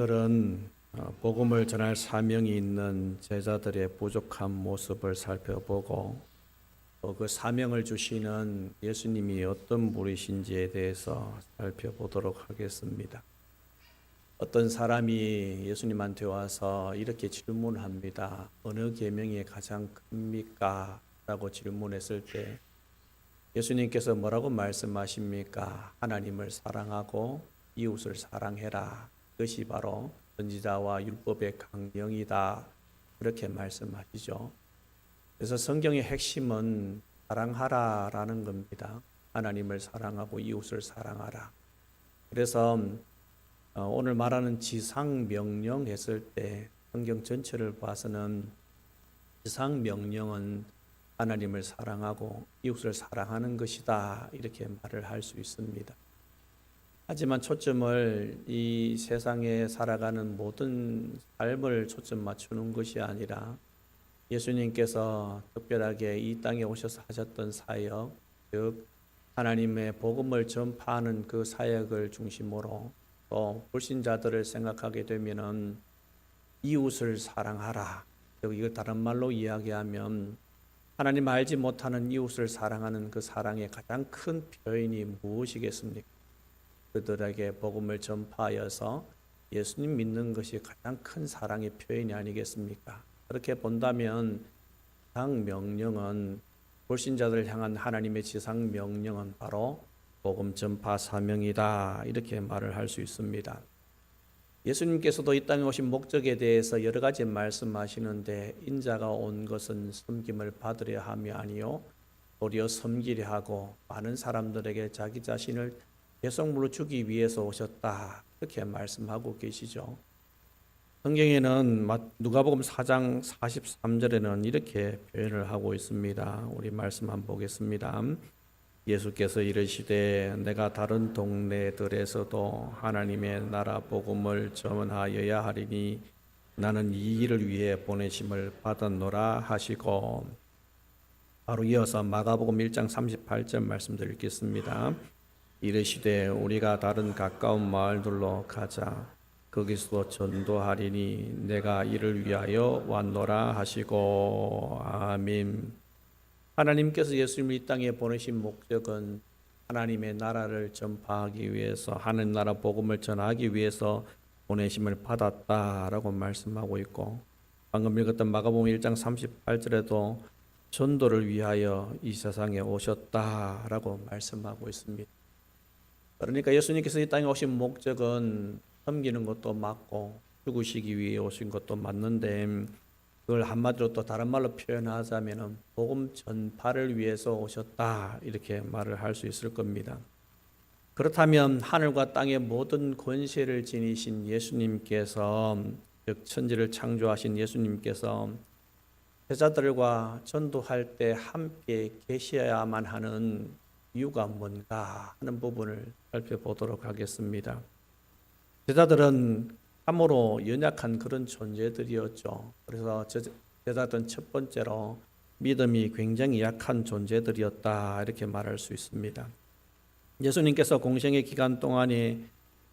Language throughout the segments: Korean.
오늘은 복음을 전할 사명이 있는 제자들의 부족한 모습을 살펴보고 또 그 사명을 주시는 예수님이 어떤 분이신지에 대해서 살펴보도록 하겠습니다. 어떤 사람이 예수님한테 와서 이렇게 질문합니다. 어느 계명이 가장 큽니까? 라고 질문했을 때 예수님께서 뭐라고 말씀하십니까? 하나님을 사랑하고 이웃을 사랑해라. 그것이 바로 선지자와 율법의 강령이다. 그렇게 말씀하시죠. 그래서 성경의 핵심은 사랑하라라는 겁니다. 하나님을 사랑하고 이웃을 사랑하라. 그래서 오늘 말하는 지상명령 했을 때 성경 전체를 봐서는 지상명령은 하나님을 사랑하고 이웃을 사랑하는 것이다. 이렇게 말을 할 수 있습니다. 하지만 초점을 이 세상에 살아가는 모든 삶을 초점 맞추는 것이 아니라 예수님께서 특별하게 이 땅에 오셔서 하셨던 사역, 즉 하나님의 복음을 전파하는 그 사역을 중심으로 또 불신자들을 생각하게 되면은 이웃을 사랑하라. 즉 이걸 다른 말로 이야기하면 하나님 알지 못하는 이웃을 사랑하는 그 사랑의 가장 큰 표현이 무엇이겠습니까? 그들에게 복음을 전파하여서 예수님 믿는 것이 가장 큰 사랑의 표현이 아니겠습니까? 그렇게 본다면 지상명령은 불신자들을 향한 하나님의 지상명령은 바로 복음 전파 사명이다. 이렇게 말을 할 수 있습니다. 예수님께서도 이 땅에 오신 목적에 대해서 여러 가지 말씀하시는데 인자가 온 것은 섬김을 받으려 함이 아니요 도리어 섬기려 하고 많은 사람들에게 자기 자신을 대속물로 주기 위해서 오셨다. 그렇게 말씀하고 계시죠. 성경에는 누가복음 4장 43절에는 이렇게 표현을 하고 있습니다. 우리 말씀 한번 보겠습니다. 예수께서 이르시되 내가 다른 동네들에서도 하나님의 나라 복음을 전하여야 하리니 나는 이 일을 위해 보내심을 받았노라 하시고, 바로 이어서 마가복음 1장 38절 말씀드리겠습니다. 이르시되 우리가 다른 가까운 마을들로 가자. 거기서도 전도하리니 내가 이를 위하여 왔노라 하시고. 아멘. 하나님께서 예수님을 이 땅에 보내신 목적은 하나님의 나라를 전파하기 위해서, 하나님 나라 복음을 전하기 위해서 보내심을 받았다라고 말씀하고 있고, 방금 읽었던 마가복음 1장 38절에도 전도를 위하여 이 세상에 오셨다라고 말씀하고 있습니다. 그러니까 예수님께서 이 땅에 오신 목적은 섬기는 것도 맞고 죽으시기 위해 오신 것도 맞는데, 그걸 한마디로 또 다른 말로 표현하자면 복음 전파를 위해서 오셨다. 이렇게 말을 할 수 있을 겁니다. 그렇다면 하늘과 땅의 모든 권세를 지니신 예수님께서, 즉 천지를 창조하신 예수님께서 제자들과 전도할 때 함께 계셔야만 하는 이유가 뭔가 하는 부분을 살펴보도록 하겠습니다. 제자들은 참으로 연약한 그런 존재들이었죠. 그래서 제자들은 첫 번째로 믿음이 굉장히 약한 존재들이었다. 이렇게 말할 수 있습니다. 예수님께서 공생의 기간 동안에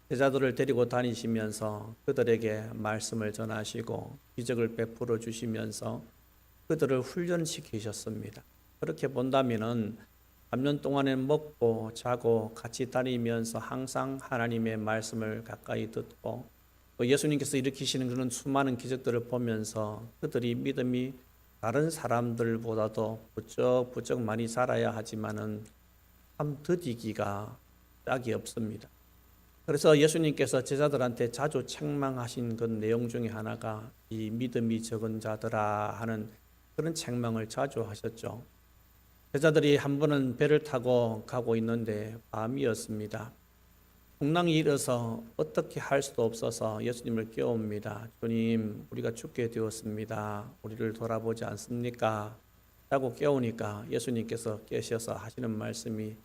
제자들을 데리고 다니시면서 그들에게 말씀을 전하시고 기적을 베풀어 주시면서 그들을 훈련시키셨습니다. 그렇게 본다면은 3년 동안에 먹고 자고 같이 다니면서 항상 하나님의 말씀을 가까이 듣고 또 예수님께서 일으키시는 그런 수많은 기적들을 보면서 그들이 믿음이 다른 사람들보다도 부쩍부쩍 많이 자라야 하지만은 참 더디기가 짝이 없습니다. 그래서 예수님께서 제자들한테 자주 책망하신 그 내용 중에 하나가 이 믿음이 적은 자들아 하는 그런 책망을 자주 하셨죠. 제자들이 한 번은 배를 타고 가고 있는데 밤이었습니다. 풍랑이 일어서 어떻게 할 수도 없어서 예수님을 깨웁니다. 주님, 우리가 죽게 되었습니다. 우리를 돌아보지 않습니까? 라고 깨우니까 예수님께서 깨셔서 하시는 말씀이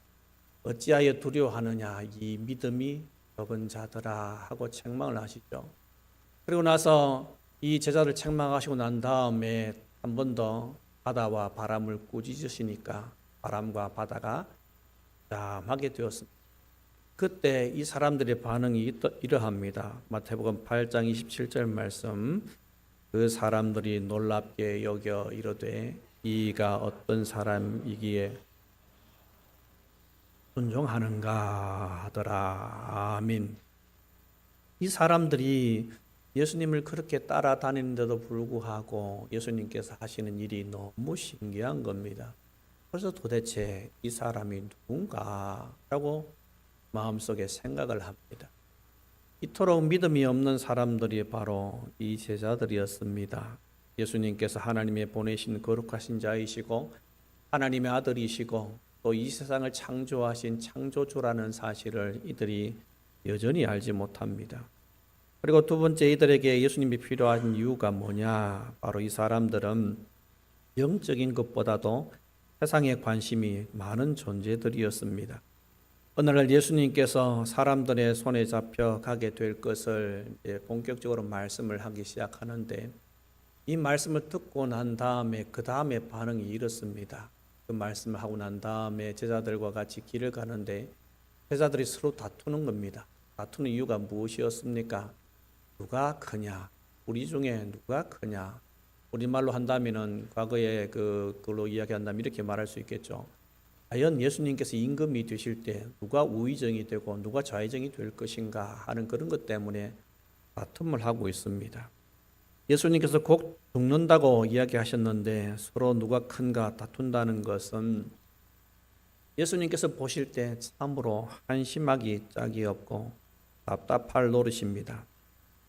어찌하여 두려워하느냐 이 믿음이 적은 자들아 하고 책망을 하시죠. 그리고 나서 이 제자를 책망하시고 난 다음에 한 번 더 바다와 바람을 꾸짖으시니까 바람과 바다가 잠하게 되었습니다. 그때 이 사람들의 반응이 이러합니다. 마태복음 8장 27절 말씀. 그 사람들이 놀랍게 여겨 이르되 이가 어떤 사람이기에 순종하는가 하더라. 아멘. 이 사람들이 예수님을 그렇게 따라다니는데도 불구하고 예수님께서 하시는 일이 너무 신기한 겁니다. 그래서 도대체 이 사람이 누군가 라고 마음속에 생각을 합니다. 이토록 믿음이 없는 사람들이 바로 이 제자들이었습니다. 예수님께서 하나님의 보내신 거룩하신 자이시고 하나님의 아들이시고 또 이 세상을 창조하신 창조주라는 사실을 이들이 여전히 알지 못합니다. 그리고 두 번째, 이들에게 예수님이 필요한 이유가 뭐냐? 바로 이 사람들은 영적인 것보다도 세상에 관심이 많은 존재들이었습니다. 오늘날 예수님께서 사람들의 손에 잡혀 가게 될 것을 본격적으로 말씀을 하기 시작하는데, 이 말씀을 듣고 난 다음에 그 다음에 반응이 이렇습니다. 그 말씀을 하고 난 다음에 제자들과 같이 길을 가는데 제자들이 서로 다투는 겁니다. 다투는 이유가 무엇이었습니까? 누가 크냐? 우리 중에 누가 크냐? 우리말로 한다면은 과거에 그걸로 이야기한다면 이렇게 말할 수 있겠죠. 과연 예수님께서 임금이 되실 때 누가 우의정이 되고 누가 좌의정이 될 것인가 하는 그런 것 때문에 다툼을 하고 있습니다. 예수님께서 곧 죽는다고 이야기하셨는데 서로 누가 큰가 다툰다는 것은 예수님께서 보실 때 참으로 한심하기 짝이 없고 답답할 노릇입니다.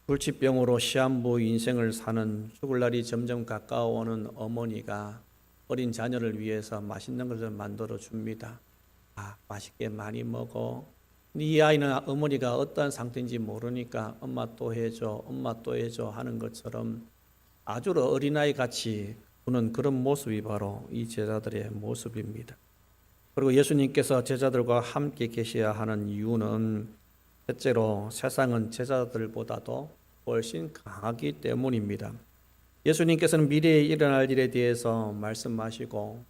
불치병으로 시한부 인생을 사는 죽을 날이 점점 가까워오는 어머니가 어린 자녀를 위해서 맛있는 것을 만들어 줍니다. 맛있게 많이 먹어. 이 아이는 어머니가 어떠한 상태인지 모르니까 엄마 또 해줘, 엄마 또 해줘 하는 것처럼 아주 어린아이 같이 구는 그런 모습이 바로 이 제자들의 모습입니다. 그리고 예수님께서 제자들과 함께 계셔야 하는 이유는 첫째로 세상은 제자들보다도 훨씬 강하기 때문입니다. 예수님께서는 미래에 일어날 일에 대해서 말씀하시고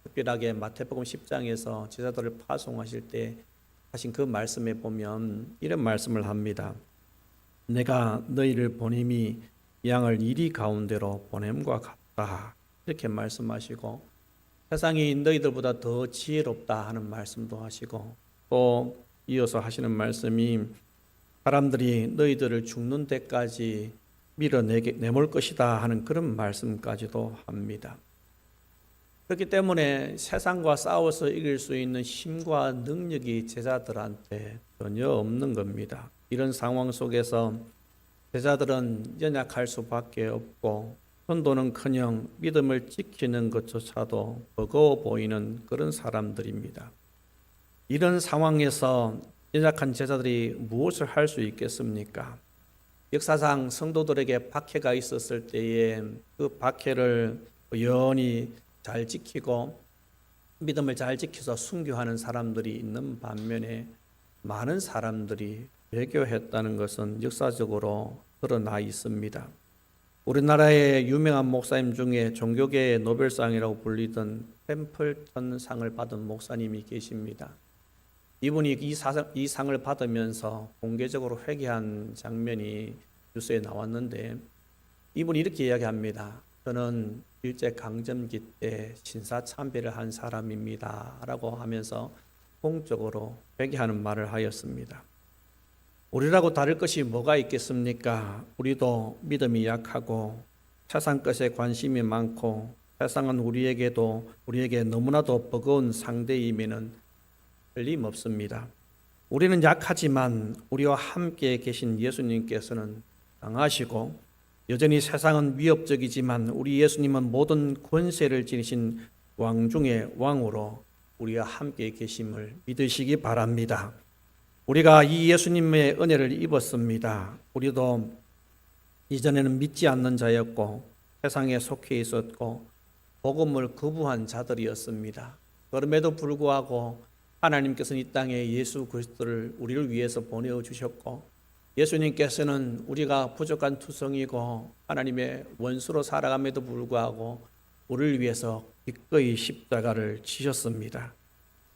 특별하게 마태복음 10장에서 제자들을 파송하실 때 하신 그 말씀에 보면 이런 말씀을 합니다. 내가 너희를 보냄이 양을 이리 가운데로 보냄과 같다. 이렇게 말씀하시고 세상이 너희들보다 더 지혜롭다 하는 말씀도 하시고 또 이어서 하시는 말씀이 사람들이 너희들을 죽는 데까지 밀어내몰 것이다 하는 그런 말씀까지도 합니다. 그렇기 때문에 세상과 싸워서 이길 수 있는 힘과 능력이 제자들한테 전혀 없는 겁니다. 이런 상황 속에서 제자들은 연약할 수밖에 없고 전도는커녕 믿음을 지키는 것조차도 버거워 보이는 그런 사람들입니다. 이런 상황에서 연약한 제자들이 무엇을 할 수 있겠습니까? 역사상 성도들에게 박해가 있었을 때에 그 박해를 연히 잘 지키고 믿음을 잘 지켜서 순교하는 사람들이 있는 반면에 많은 사람들이 배교했다는 것은 역사적으로 드러나 있습니다. 우리나라의 유명한 목사님 중에 종교계의 노벨상이라고 불리던 템플턴 상을 받은 목사님이 계십니다. 이분이 이 상을 받으면서 공개적으로 회개한 장면이 뉴스에 나왔는데 이분이 이렇게 이야기합니다. 저는 일제강점기 때 신사참배를 한 사람입니다 라고 하면서 공적으로 회개하는 말을 하였습니다. 우리라고 다를 것이 뭐가 있겠습니까? 우리도 믿음이 약하고 세상 것에 관심이 많고 세상은 우리에게 너무나도 버거운 상대임에는 틀림없습니다. 우리는 약하지만 우리와 함께 계신 예수님께서는 강하시고 여전히 세상은 위협적이지만 우리 예수님은 모든 권세를 지니신 왕 중의 왕으로 우리와 함께 계심을 믿으시기 바랍니다. 우리가 이 예수님의 은혜를 입었습니다. 우리도 이전에는 믿지 않는 자였고 세상에 속해 있었고 복음을 거부한 자들이었습니다. 그럼에도 불구하고 하나님께서는 이 땅에 예수 그리스도를 우리를 위해서 보내주셨고 예수님께서는 우리가 부족한 투성이고 하나님의 원수로 살아감에도 불구하고 우리를 위해서 기꺼이 십자가를 지셨습니다.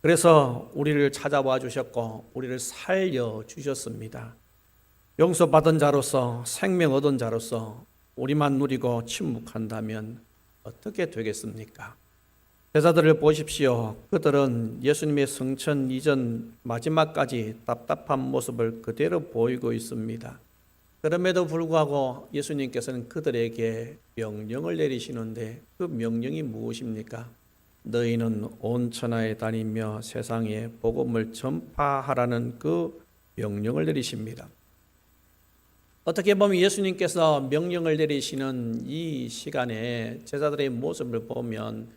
그래서 우리를 찾아와 주셨고 우리를 살려 주셨습니다. 용서받은 자로서 생명 얻은 자로서 우리만 누리고 침묵한다면 어떻게 되겠습니까? 제자들을 보십시오. 그들은 예수님의 승천 이전 마지막까지 답답한 모습을 그대로 보이고 있습니다. 그럼에도 불구하고 예수님께서는 그들에게 명령을 내리시는데 그 명령이 무엇입니까? 너희는 온 천하에 다니며 세상에 복음을 전파하라는 그 명령을 내리십니다. 어떻게 보면 예수님께서 명령을 내리시는 이 시간에 제자들의 모습을 보면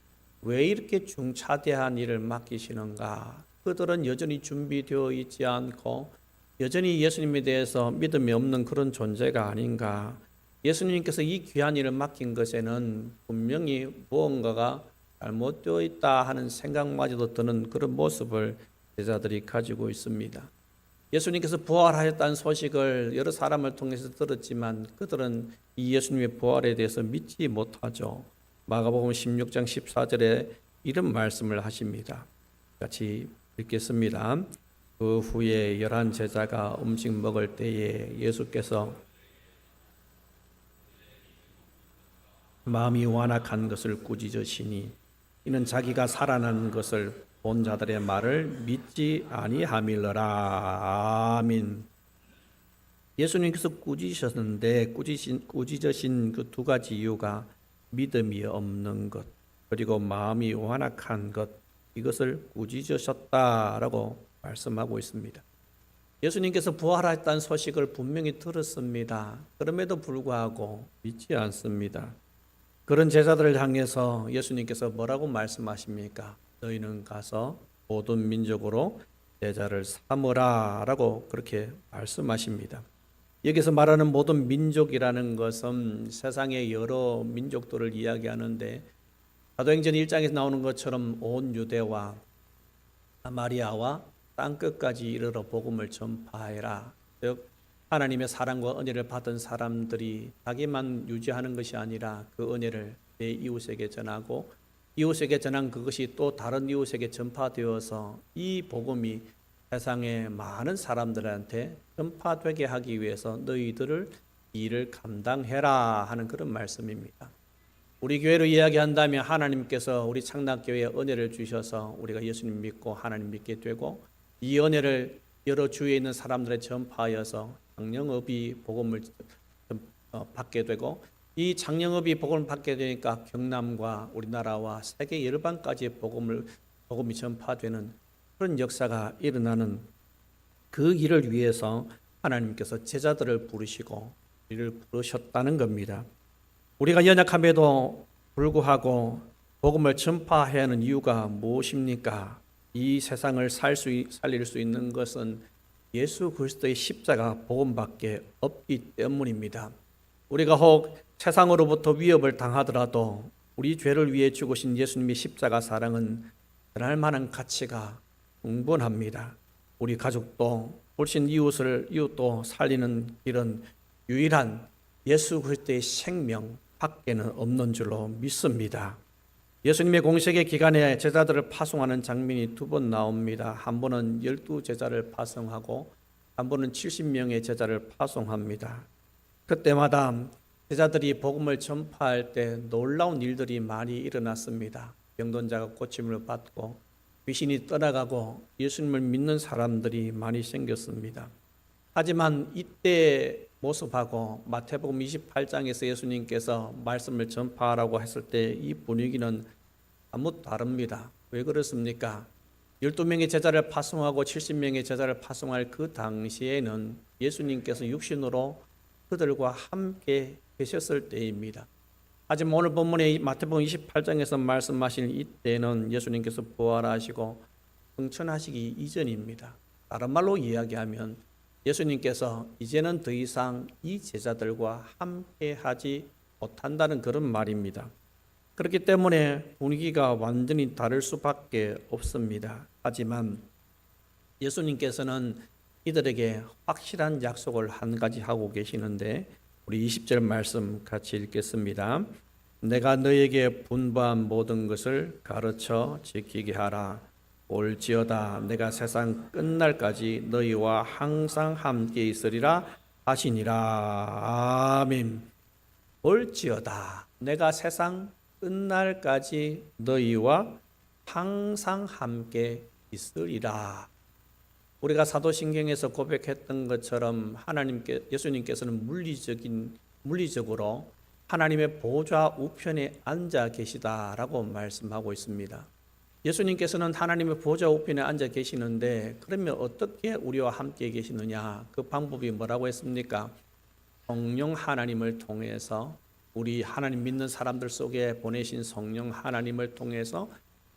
왜 이렇게 중차대한 일을 맡기시는가? 그들은 여전히 준비되어 있지 않고 여전히 예수님에 대해서 믿음이 없는 그런 존재가 아닌가? 예수님께서 이 귀한 일을 맡긴 것에는 분명히 무언가가 잘못되어 있다 하는 생각마저도 드는 그런 모습을 제자들이 가지고 있습니다. 예수님께서 부활하셨다는 소식을 여러 사람을 통해서 들었지만 그들은 이 예수님의 부활에 대해서 믿지 못하죠. 마가복음 16장 14절에 이런 말씀을 하십니다. 같이 읽겠습니다. 그 후에 11 제자가 음식 먹을 때에 예수께서 마음이 완악한 것을 꾸짖으시니 이는 자기가 살아난 것을 본 자들의 말을 믿지 아니함이러라. 아멘. 예수님께서 꾸짖으셨는데 꾸짖으신 그 두 가지 이유가 믿음이 없는 것 그리고 마음이 완악한 것 이것을 꾸짖으셨다라고 말씀하고 있습니다. 예수님께서 부활했다는 소식을 분명히 들었습니다. 그럼에도 불구하고 믿지 않습니다. 그런 제자들을 향해서 예수님께서 뭐라고 말씀하십니까? 너희는 가서 모든 민족으로 제자를 삼으라 라고 그렇게 말씀하십니다. 여기서 말하는 모든 민족이라는 것은 세상의 여러 민족들을 이야기하는데 사도행전 1장에서 나오는 것처럼 온 유대와 사마리아와 땅끝까지 이르러 복음을 전파해라. 즉 하나님의 사랑과 은혜를 받은 사람들이 자기만 유지하는 것이 아니라 그 은혜를 내 이웃에게 전하고 이웃에게 전한 그것이 또 다른 이웃에게 전파되어서 이 복음이 세상의 많은 사람들한테 전파되게 하기 위해서 너희들을 일을 감당해라 하는 그런 말씀입니다. 우리 교회로 이야기한다면 하나님께서 우리 창락교회에 은혜를 주셔서 우리가 예수님 믿고 하나님 믿게 되고 이 은혜를 여러 주위에 있는 사람들에 전파하여서 장영업이 복음을 받게 되고 이 장영업이 복음을 받게 되니까 경남과 우리나라와 세계 열방까지 복음이 전파되는 그런 역사가 일어나는 그 일을 위해서 하나님께서 제자들을 부르시고 이를 부르셨다는 겁니다. 우리가 연약함에도 불구하고 복음을 전파해야 하는 이유가 무엇입니까? 이 세상을 살릴 수 있는 것은 예수 그리스도의 십자가 복음밖에 없기 때문입니다. 우리가 혹 세상으로부터 위협을 당하더라도 우리 죄를 위해 죽으신 예수님의 십자가 사랑은 전할 만한 가치가 충분합니다. 우리 가족도 훨씬 이웃도 살리는 길은 유일한 예수 그리스도의 생명 밖에는 없는 줄로 믿습니다. 예수님의 공생의 기간에 제자들을 파송하는 장면이 두 번 나옵니다. 한 번은 12제자를 파송하고 한 번은 70명의 제자를 파송합니다. 그때마다 제자들이 복음을 전파할 때 놀라운 일들이 많이 일어났습니다. 병든 자가 고침을 받고 귀신이 떠나가고 예수님을 믿는 사람들이 많이 생겼습니다. 하지만 이때 모습하고 마태복음 28장에서 예수님께서 말씀을 전파하라고 했을 때 이 분위기는 아무 다릅니다. 왜 그렇습니까? 12명의 제자를 파송하고 70명의 제자를 파송할 그 당시에는 예수님께서 육신으로 그들과 함께 계셨을 때입니다. 하지만 오늘 본문의 마태복음 28장에서 말씀하신 이때는 예수님께서 부활하시고 승천하시기 이전입니다. 다른 말로 이야기하면 예수님께서 이제는 더 이상 이 제자들과 함께 하지 못한다는 그런 말입니다. 그렇기 때문에 분위기가 완전히 다를 수밖에 없습니다. 하지만 예수님께서는 이들에게 확실한 약속을 한 가지 하고 계시는데 우리 20절 말씀 같이 읽겠습니다. 내가 너에게 분부한 모든 것을 가르쳐 지키게 하라. 올지어다 내가 세상 끝날까지 너희와 항상 함께 있으리라 하시니라. 아멘. 올지어다 내가 세상 끝날까지 너희와 항상 함께 있으리라. 우리가 사도신경에서 고백했던 것처럼 예수님께서는 물리적으로 하나님의 보좌 우편에 앉아 계시다라고 말씀하고 있습니다. 예수님께서는 하나님의 보좌 우편에 앉아 계시는데 그러면 어떻게 우리와 함께 계시느냐? 그 방법이 뭐라고 했습니까? 성령 하나님을 통해서, 우리 하나님 믿는 사람들 속에 보내신 성령 하나님을 통해서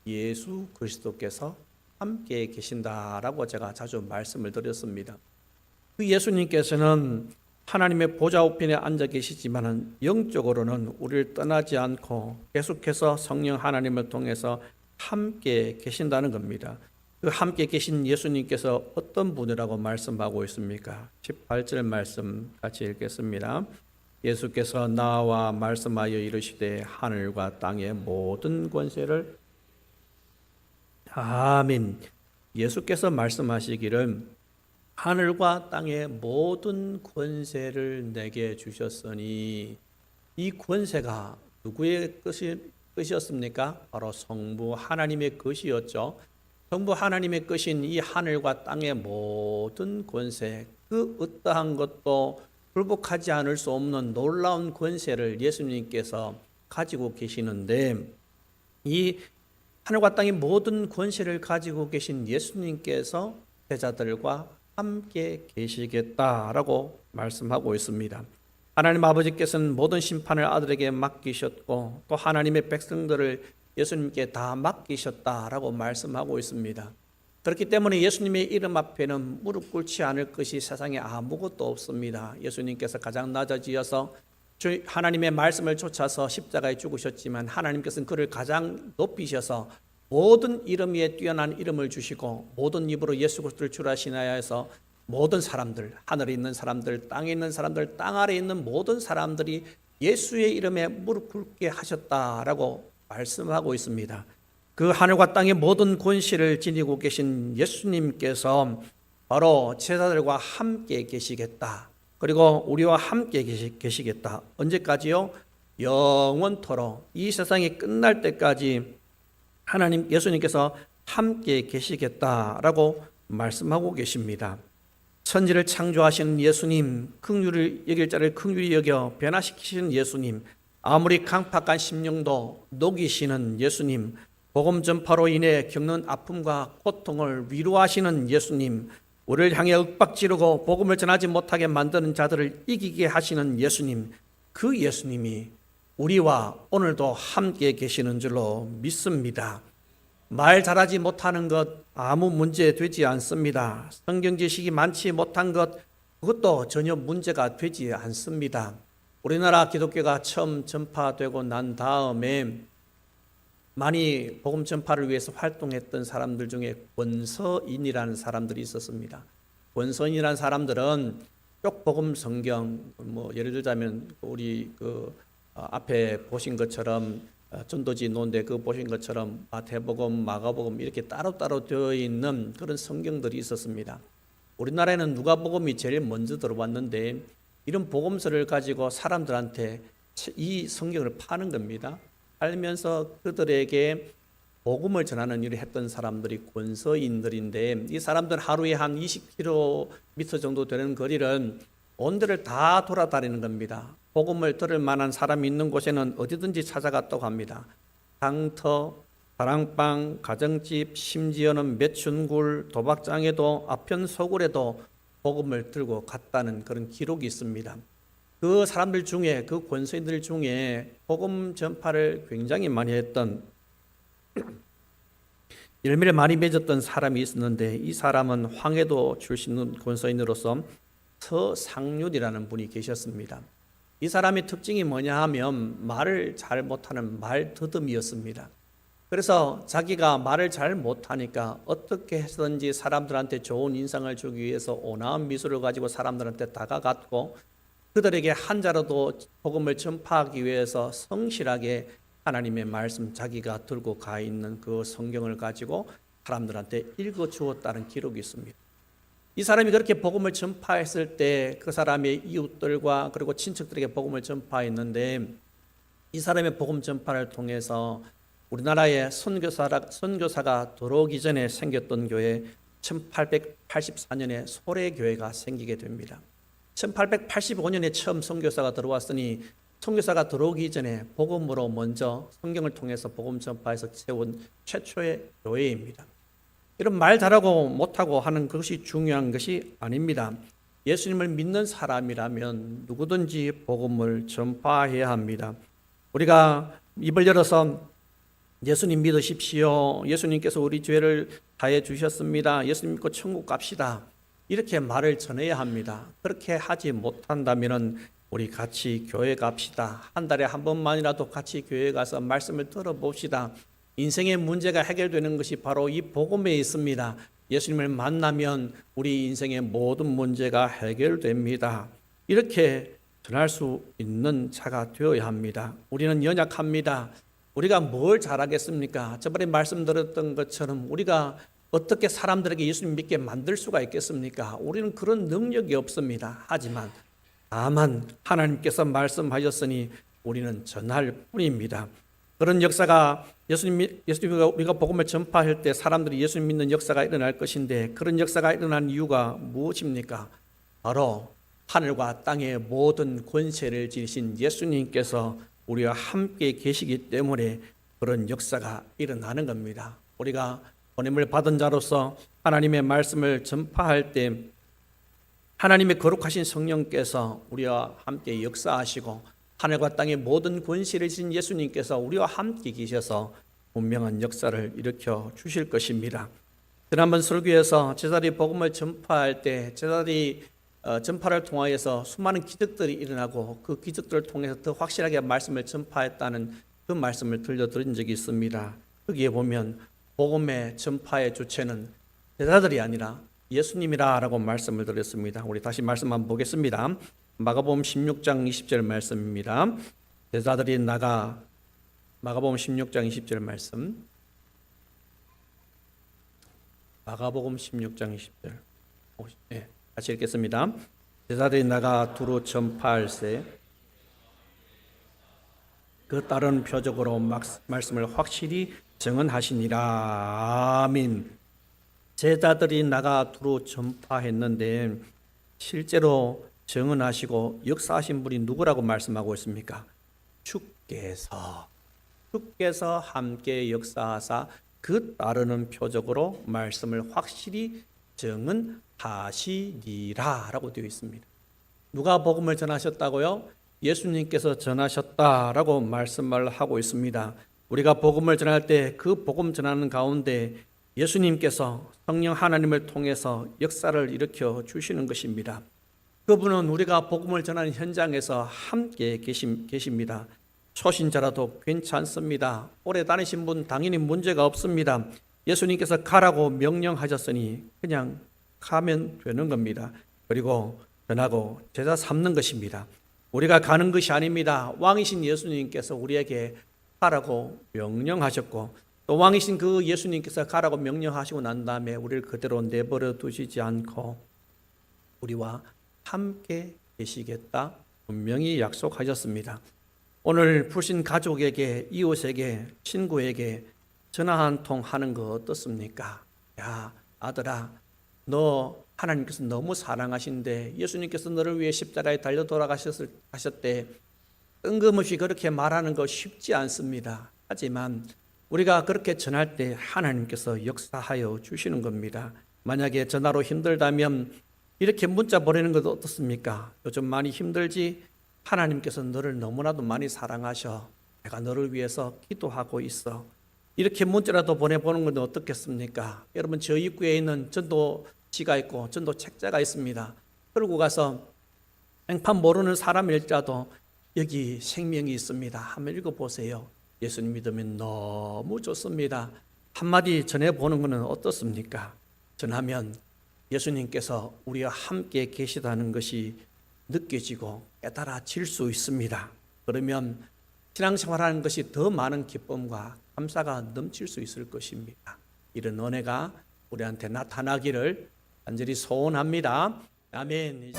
예수 그리스도께서 함께 계신다라고 제가 자주 말씀을 드렸습니다. 그 예수님께서는 하나님의 보좌 우편에 앉아 계시지만은 영적으로는 우리를 떠나지 않고 계속해서 성령 하나님을 통해서 함께 계신다는 겁니다. 그 함께 계신 예수님께서 어떤 분이라고 말씀하고 있습니까? 18절 말씀 같이 읽겠습니다. 예수께서 나와 말씀하여 이르시되 하늘과 땅의 모든 권세를 아멘. 예수께서 말씀하시기를 하늘과 땅의 모든 권세를 내게 주셨으니, 이 권세가 누구의 것이었습니까? 바로 성부 하나님의 것이었죠. 성부 하나님의 것인 이 하늘과 땅의 모든 권세, 그 어떠한 것도 굴복하지 않을 수 없는 놀라운 권세를 예수님께서 가지고 계시는데, 이 하늘과 땅의 모든 권세를 가지고 계신 예수님께서 제자들과 함께 계시겠다라고 말씀하고 있습니다. 하나님 아버지께서는 모든 심판을 아들에게 맡기셨고 또 하나님의 백성들을 예수님께 다 맡기셨다라고 말씀하고 있습니다. 그렇기 때문에 예수님의 이름 앞에는 무릎 꿇지 않을 것이 세상에 아무것도 없습니다. 예수님께서 가장 낮아지어서 하나님의 말씀을 쫓아서 십자가에 죽으셨지만 하나님께서는 그를 가장 높이셔서 모든 이름 위에 뛰어난 이름을 주시고 모든 입으로 예수 그리스도를 주라시나야 해서 모든 사람들, 하늘에 있는 사람들, 땅에 있는 사람들, 땅 아래에 있는 모든 사람들이 예수의 이름에 무릎 꿇게 하셨다라고 말씀하고 있습니다. 그 하늘과 땅의 모든 권세를 지니고 계신 예수님께서 바로 제자들과 함께 계시겠다. 그리고 우리와 함께 계시겠다. 언제까지요? 영원토록, 이 세상이 끝날 때까지 예수님께서 함께 계시겠다라고 말씀하고 계십니다. 천지를 창조하시는 예수님, 긍휼을 여길 자를 긍휼히 여겨 변화시키시는 예수님, 아무리 강팍한 심령도 녹이시는 예수님, 복음 전파로 인해 겪는 아픔과 고통을 위로하시는 예수님, 우리를 향해 윽박지르고 복음을 전하지 못하게 만드는 자들을 이기게 하시는 예수님, 그 예수님이 우리와 오늘도 함께 계시는 줄로 믿습니다. 말 잘하지 못하는 것 아무 문제 되지 않습니다. 성경 지식이 많지 못한 것, 그것도 전혀 문제가 되지 않습니다. 우리나라 기독교가 처음 전파되고 난 다음에 많이 복음 전파를 위해서 활동했던 사람들 중에 권서인이라는 사람들이 있었습니다. 권서인이라는 사람들은 쪽 복음 성경, 예를 들자면 우리 앞에 보신 것처럼 전도지 논대 보신 것처럼 마태복음, 마가복음 이렇게 따로따로 되어 있는 그런 성경들이 있었습니다. 우리나라에는 누가복음이 제일 먼저 들어왔는데 이런 복음서를 가지고 사람들한테 이 성경을 파는 겁니다. 알면서 그들에게 복음을 전하는 일을 했던 사람들이 권서인들인데, 이 사람들 하루에 한 20km 정도 되는 거리를 온 데를 다 돌아다니는 겁니다. 복음을 들을 만한 사람이 있는 곳에는 어디든지 찾아갔다고 합니다. 장터, 다랑방, 가정집, 심지어는 매춘굴, 도박장에도 아편 소굴에도 복음을 들고 갔다는 그런 기록이 있습니다. 그 사람들 중에, 그 권서인들 중에 복음 전파를 굉장히 많이 했던, 열매를 많이 맺었던 사람이 있었는데, 이 사람은 황해도 출신 권서인으로서 서상률이라는 분이 계셨습니다. 이 사람의 특징이 뭐냐 하면 말을 잘 못하는 말더듬이었습니다. 그래서 자기가 말을 잘 못하니까 어떻게 해서든지 사람들한테 좋은 인상을 주기 위해서 온화한 미소를 가지고 사람들한테 다가갔고, 그들에게 한 자라도 복음을 전파하기 위해서 성실하게 하나님의 말씀, 자기가 들고 가 있는 그 성경을 가지고 사람들한테 읽어주었다는 기록이 있습니다. 이 사람이 그렇게 복음을 전파했을 때 그 사람의 이웃들과 그리고 친척들에게 복음을 전파했는데, 이 사람의 복음 전파를 통해서 우리나라에 선교사가 들어오기 전에 생겼던 교회 1884년에 소래교회가 생기게 됩니다. 1885년에 처음 선교사가 들어왔으니 선교사가 들어오기 전에 복음으로 먼저 성경을 통해서 복음 전파해서 세운 최초의 교회입니다. 이런 말 잘하고 못하고 하는 것이 중요한 것이 아닙니다. 예수님을 믿는 사람이라면 누구든지 복음을 전파해야 합니다. 우리가 입을 열어서 예수님 믿으십시오, 예수님께서 우리 죄를 다해 주셨습니다, 예수님 믿고 천국 갑시다, 이렇게 말을 전해야 합니다. 그렇게 하지 못한다면 우리 같이 교회 갑시다, 한 달에 한 번만이라도 같이 교회 가서 말씀을 들어봅시다. 인생의 문제가 해결되는 것이 바로 이 복음에 있습니다. 예수님을 만나면 우리 인생의 모든 문제가 해결됩니다. 이렇게 전할 수 있는 자가 되어야 합니다. 우리는 연약합니다. 우리가 뭘 잘하겠습니까? 저번에 말씀드렸던 것처럼 우리가 어떻게 사람들에게 예수님 믿게 만들 수가 있겠습니까? 우리는 그런 능력이 없습니다. 하지만 다만 하나님께서 말씀하셨으니 우리는 전할 뿐입니다. 그런 역사가 예수님과 우리가 복음을 전파할 때 사람들이 예수님 믿는 역사가 일어날 것인데, 그런 역사가 일어난 이유가 무엇입니까? 바로 하늘과 땅의 모든 권세를 지니신 예수님께서 우리와 함께 계시기 때문에 그런 역사가 일어나는 겁니다. 우리가 보냄을 받은 자로서 하나님의 말씀을 전파할 때 하나님의 거룩하신 성령께서 우리와 함께 역사하시고 하늘과 땅의 모든 권세를 지닌 예수님께서 우리와 함께 계셔서 분명한 역사를 일으켜 주실 것입니다. 지난번 설교에서 제자들이 복음을 전파할 때 제자들이 전파를 통하여서 수많은 기적들이 일어나고 그 기적들을 통해서 더 확실하게 말씀을 전파했다는 그 말씀을 들려드린 적이 있습니다. 거기에 보면 복음의 전파의 주체는 제자들이 아니라 예수님이라고 말씀을 드렸습니다. 우리 다시 말씀 한번 보겠습니다. 마가복음 16장 20절 말씀입니다. 제자들이 나가, 마가복음 16장 20절 말씀, 마가복음 16장 20절, 네, 같이 읽겠습니다. 제자들이 나가 두루 전파할세 그 다른 표적으로 말씀을 확실히 증언하시니라. 아멘. 제자들이 나가 두루 전파했는데 실제로 증언하시고 역사하신 분이 누구라고 말씀하고 있습니까? 주께서 함께 역사하사 그 따르는 표적으로 말씀을 확실히 증언하시니라 라고 되어 있습니다. 누가 복음을 전하셨다고요? 예수님께서 전하셨다라고 말씀을 하고 있습니다. 우리가 복음을 전할 때 그 복음 전하는 가운데 예수님께서 성령 하나님을 통해서 역사를 일으켜 주시는 것입니다. 그분은 우리가 복음을 전하는 현장에서 함께 계십니다. 초신자라도 괜찮습니다. 오래 다니신 분 당연히 문제가 없습니다. 예수님께서 가라고 명령하셨으니 그냥 가면 되는 겁니다. 그리고 전하고 제자 삼는 것입니다. 우리가 가는 것이 아닙니다. 왕이신 예수님께서 우리에게 가라고 명령하셨고 또 왕이신 그 예수님께서 가라고 명령하시고 난 다음에 우리를 그대로 내버려 두시지 않고 우리와 함께 계시겠다 분명히 약속하셨습니다. 오늘 부신 가족에게, 이웃에게, 친구에게 전화 한 통 하는 거 어떻습니까? 야, 아들아, 너 하나님께서 너무 사랑하신데 예수님께서 너를 위해 십자가에 달려 돌아가셨대. 뜬금없이 그렇게 말하는 거 쉽지 않습니다. 하지만 우리가 그렇게 전할 때 하나님께서 역사하여 주시는 겁니다. 만약에 전화로 힘들다면 이렇게 문자 보내는 것도 어떻습니까? 요즘 많이 힘들지? 하나님께서 너를 너무나도 많이 사랑하셔. 내가 너를 위해서 기도하고 있어. 이렇게 문자라도 보내보는 건 어떻겠습니까? 여러분, 저 입구에 있는 전도지가 있고 전도 책자가 있습니다. 끌고 가서 행판 모르는 사람일지라도 여기 생명이 있습니다. 한번 읽어보세요. 예수님 믿으면 너무 좋습니다. 한마디 전해보는 것은 어떻습니까? 전하면 예수님께서 우리와 함께 계시다는 것이 느껴지고 깨달아질 수 있습니다. 그러면 신앙생활하는 것이 더 많은 기쁨과 감사가 넘칠 수 있을 것입니다. 이런 은혜가 우리한테 나타나기를 간절히 소원합니다. 아멘.